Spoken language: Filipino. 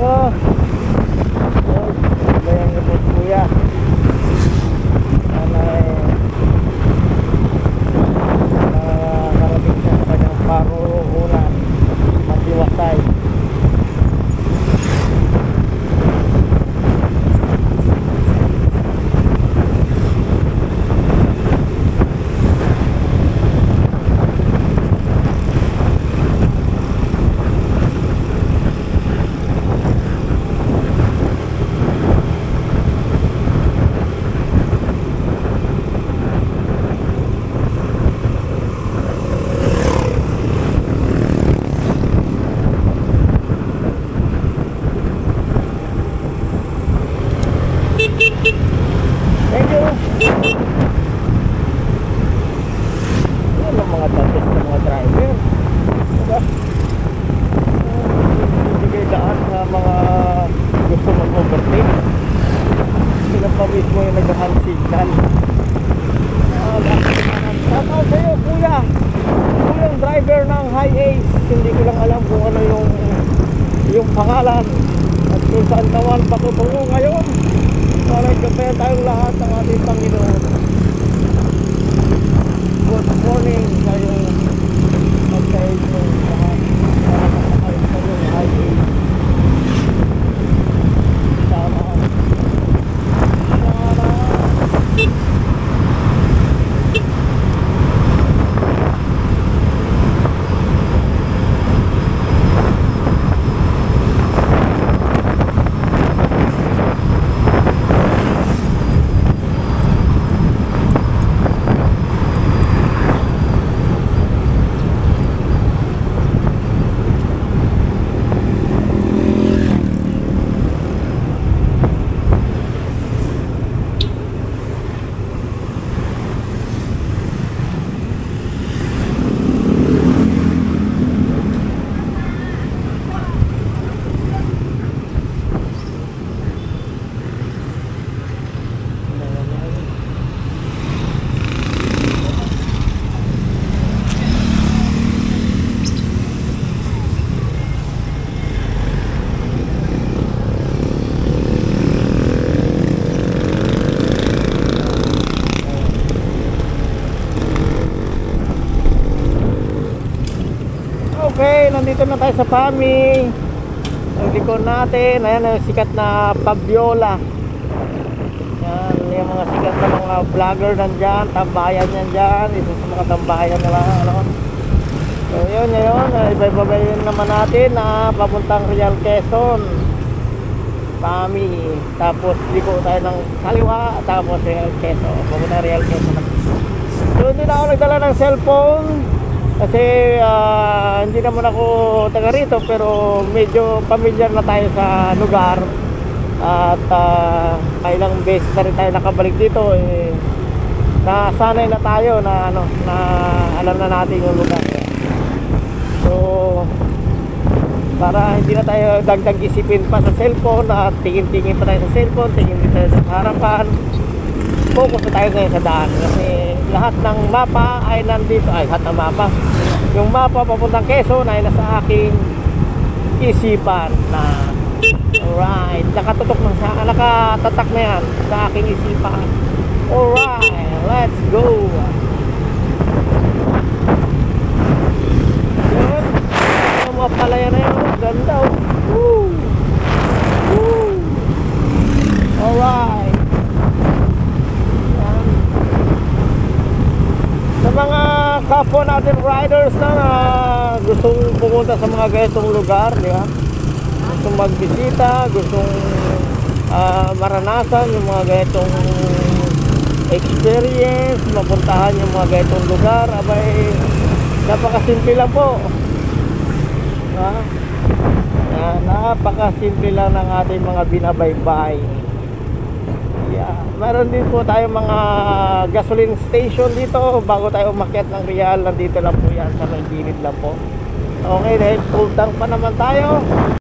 ko. Bayan niyo po kuya. Sana nakarating siya sa kanyang paruunan. Matiwasay. Thank you. Yan ang mga datos ng mga driver. Diba? Bibigay daan sa mga gusto mag-overtake. Sila pa mismo yung nag-hand signal. Shoutout sa'yo kuya. Kuyang driver ng High Ace. Hindi ko lang alam kung ano yung pangalan at kung saan kawan patutungo ngayon. Para gabayan tayong lahat ng ating Panginoon. Good morning sa iyong magkain yung lahat. Para makakain sa iyong highway. Sana. Okay, nandito na tayo sa PAMI. Ang likod natin, ayan ang sikat na Fabiola. Yan, yung mga sikat na mga vlogger nandyan, tambayan yan dyan, isa sa mga tambayan nila, ano. So yun, iba-ibabayin naman natin na papuntang Real Quezon PAMI. Tapos liko tayo ng kaliwa, tapos Real Quezon, papuntang Real Quezon. So hindi na ako nagdala ng cellphone kasi hindi naman ako taga rito, pero medyo familiar na tayo sa lugar at ilang beses na rin tayo nakabalik dito, nasanay na tayo na na alam na natin yung lugar. So para hindi na tayo dagdag isipin pa sa cellphone at tingin-tingin pa tayo sa cellphone, tingin tayo sa harapan, focus na tayo ngayon sa daan kasi lahat ng mapa ay nandito. Ay, lahat ng mapa, yung mapa papuntang Quezon ay nasa aking isipan na. Alright, nakatatak na yan sa aking isipan. Alright, let's go. Yun, yung mga palaya na yun, ganda. Woo! Woo! Alright. Sa mga kapwa natin riders na gustong pumunta sa mga ganitong lugar, di ba? Gustong magbisita, gustong maranasan yung mga ganitong experience, mapuntahan yung mga ganitong lugar, abay napakasimple lang po, diba? Napakasimple lang ng ating mga binabaybay. Meron din po tayo mga gasoline station dito bago tayo umakyat ng Real. Nandito lang po yan sa may gilid lang po. Okay, dahil full tank pa naman tayo.